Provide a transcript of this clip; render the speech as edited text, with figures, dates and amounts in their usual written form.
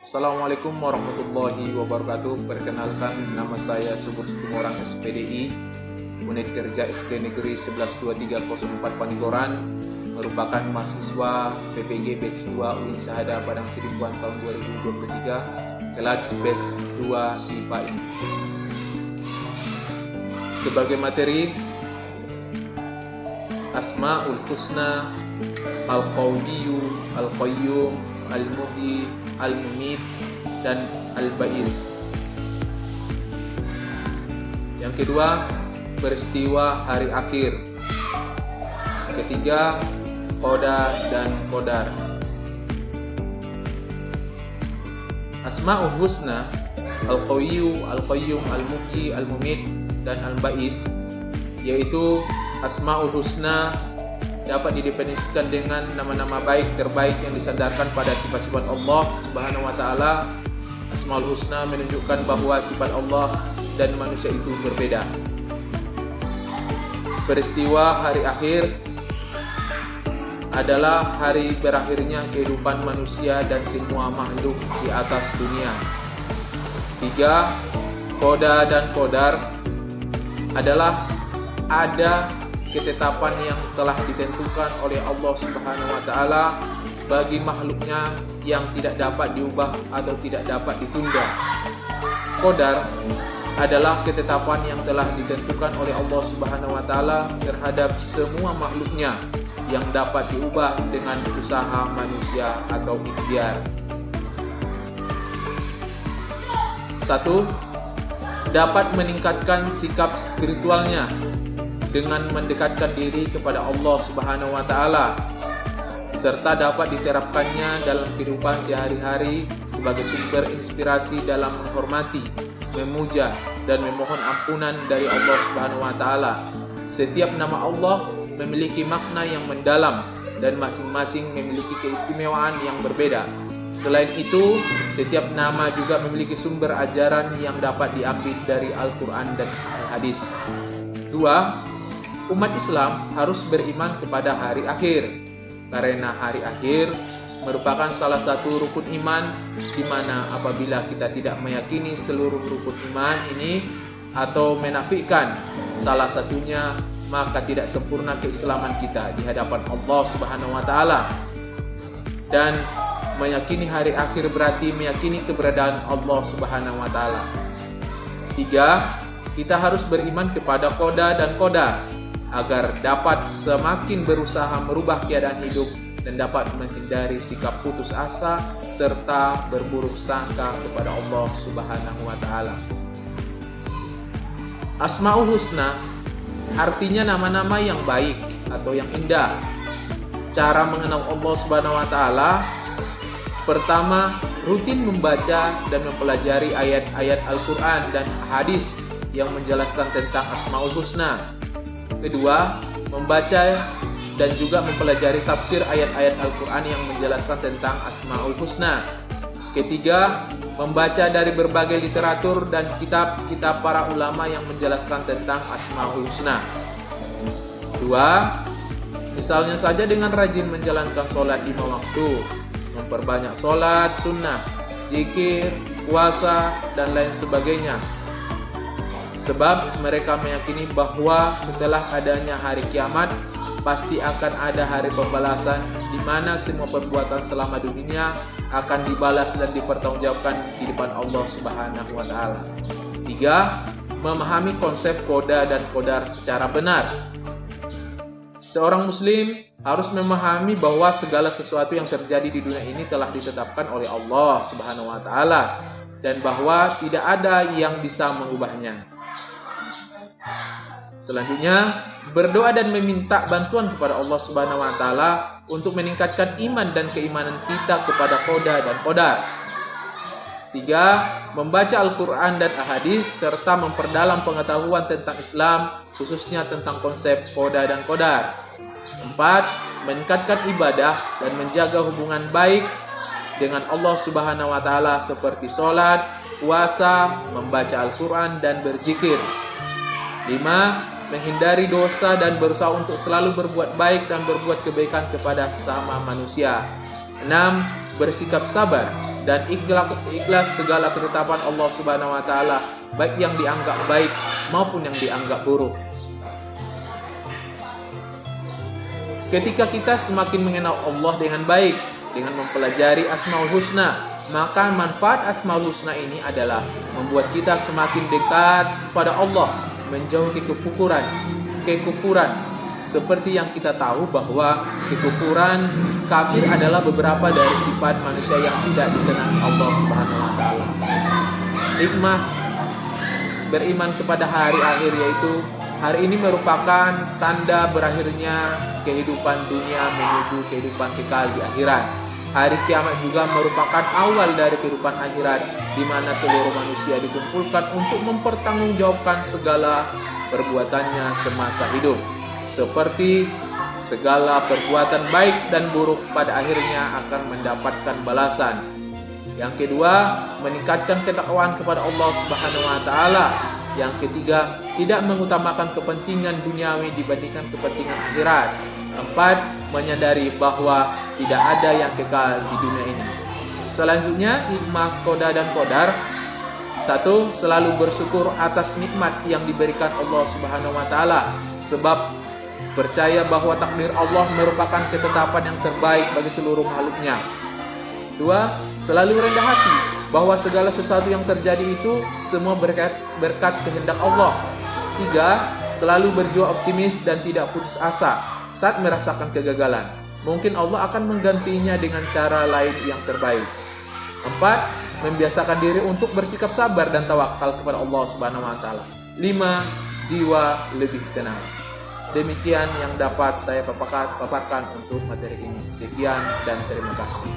Assalamualaikum warahmatullahi wabarakatuh. Perkenalkan, nama saya Subur Situmorang SPDI, Unit Kerja SD Negeri 112304 Paniggoran, merupakan mahasiswa PPG Batch 2 UIN Syahada Padang Sidimpuan tahun 2023, kelas Batch 2 IPA ini. Sebagai materi, Asmaul Husna, Al-Qawiyyu, Al-Qayyum, Al-Muhyi, Al-Mumit, dan Al-Ba'is. Yang kedua, peristiwa hari akhir. Ketiga, Qada dan Qadar. Asmaul Husna, Al-Qawiyyu, Al-Qayyum, Al-Muhyi, Al-Mumit, dan Al-Ba'is, yaitu Asmaul Husna dapat didefinisikan dengan nama-nama baik terbaik yang disandarkan pada sifat-sifat Allah Subhanahu wa taala. Asmaul Husna menunjukkan bahwa sifat Allah dan manusia itu berbeda. Peristiwa hari akhir adalah hari berakhirnya kehidupan manusia dan semua makhluk di atas dunia. 3. Qada dan Qadar adalah ada ketetapan yang telah ditentukan oleh Allah Subhanahu wa taala bagi makhluknya yang tidak dapat diubah atau tidak dapat ditunda. Qadar adalah ketetapan yang telah ditentukan oleh Allah Subhanahu wa taala terhadap semua makhluknya yang dapat diubah dengan usaha manusia atau ikhtiar. 1. Dapat meningkatkan sikap spiritualnya dengan mendekatkan diri kepada Allah Subhanahu wa taala, serta dapat diterapkannya dalam kehidupan sehari-hari sebagai sumber inspirasi dalam menghormati, memuja, dan memohon ampunan dari Allah Subhanahu wa taala. Setiap nama Allah memiliki makna yang mendalam dan masing-masing memiliki keistimewaan yang berbeda. Selain itu, setiap nama juga memiliki sumber ajaran yang dapat diambil dari Al-Quran dan Al-Hadis. 2. Umat Islam harus beriman kepada hari akhir, karena hari akhir merupakan salah satu rukun iman, di mana apabila kita tidak meyakini seluruh rukun iman ini atau menafikan salah satunya, maka tidak sempurna keislaman kita di hadapan Allah Subhanahu wa taala. Dan meyakini hari akhir berarti meyakini keberadaan Allah Subhanahu wa taala. 3. Kita harus beriman kepada Qada dan Qadar agar dapat semakin berusaha merubah keadaan hidup dan dapat menghindari sikap putus asa serta berburuk sangka kepada Allah Subhanahu wa taala. Asmaul Husna artinya nama-nama yang baik atau yang indah. Cara mengenal Allah Subhanahu wa taala: pertama, rutin membaca dan mempelajari ayat-ayat Al-Quran dan hadis yang menjelaskan tentang Asmaul Husna. Kedua, membaca dan juga mempelajari tafsir ayat-ayat Al-Quran yang menjelaskan tentang Asmaul Husna. Ketiga, membaca dari berbagai literatur dan kitab-kitab para ulama yang menjelaskan tentang Asmaul Husna. Dua, misalnya saja dengan rajin menjalankan sholat 5 waktu, memperbanyak sholat sunnah, zikir, puasa, dan lain sebagainya. Sebab mereka meyakini bahwa setelah adanya hari kiamat, pasti akan ada hari pembalasan di mana semua perbuatan selama dunia akan dibalas dan dipertanggungjawabkan di depan Allah Subhanahu wa taala. 3. Memahami konsep Qada dan Qadar secara benar. Seorang muslim harus memahami bahwa segala sesuatu yang terjadi di dunia ini telah ditetapkan oleh Allah Subhanahu wa taala dan bahwa tidak ada yang bisa mengubahnya. Selanjutnya, berdoa dan meminta bantuan kepada Allah Subhanahu wa taala untuk meningkatkan iman dan keimanan kita kepada Qada dan Qadar. 3. Membaca Al-Quran dan Al-Hadis serta memperdalam pengetahuan tentang Islam, khususnya tentang konsep Qada dan Qadar. 4. Meningkatkan ibadah dan menjaga hubungan baik dengan Allah Subhanahu wa taala seperti sholat, puasa, membaca Al-Quran, dan berzikir. 5. Menghindari dosa dan berusaha untuk selalu berbuat baik dan berbuat kebaikan kepada sesama manusia. 6. Bersikap sabar dan ikhlas segala ketetapan Allah Subhanahu wa taala, baik yang dianggap baik maupun yang dianggap buruk. Ketika kita semakin mengenal Allah dengan baik, dengan mempelajari Asmaul Husna, maka manfaat Asmaul Husna ini adalah membuat kita semakin dekat kepada Allah, menjauhi kekufuran. Seperti yang kita tahu bahwa kekufuran, kafir adalah beberapa dari sifat manusia yang tidak disenangi Allah Subhanahu wa taala. Hikmah beriman kepada hari akhir, yaitu hari ini merupakan tanda berakhirnya kehidupan dunia menuju kehidupan kekal di akhirat. Hari kiamat juga merupakan awal dari kehidupan akhirat, di mana seluruh manusia dikumpulkan untuk mempertanggungjawabkan segala perbuatannya semasa hidup. Seperti segala perbuatan baik dan buruk pada akhirnya akan mendapatkan balasan. Yang kedua, meningkatkan ketakwaan kepada Allah Subhanahu wa taala. Yang ketiga, tidak mengutamakan kepentingan duniawi dibandingkan kepentingan akhirat. 4, menyadari bahwa tidak ada yang kekal di dunia ini. Selanjutnya, hikmah qada dan qadar. 1, selalu bersyukur atas nikmat yang diberikan Allah Subhanahu wa taala, sebab percaya bahwa takdir Allah merupakan ketetapan yang terbaik bagi seluruh makhluknya. 2, selalu rendah hati bahwa segala sesuatu yang terjadi itu semua berkat kehendak Allah. 3, selalu berjiwa optimis dan tidak putus asa saat merasakan kegagalan. Mungkin Allah akan menggantinya dengan cara lain yang terbaik. 4, membiasakan diri untuk bersikap sabar dan tawakal kepada Allah Subhanahu wa taala. 5, jiwa lebih tenang. Demikian yang dapat saya paparkan untuk materi ini. Sekian dan terima kasih.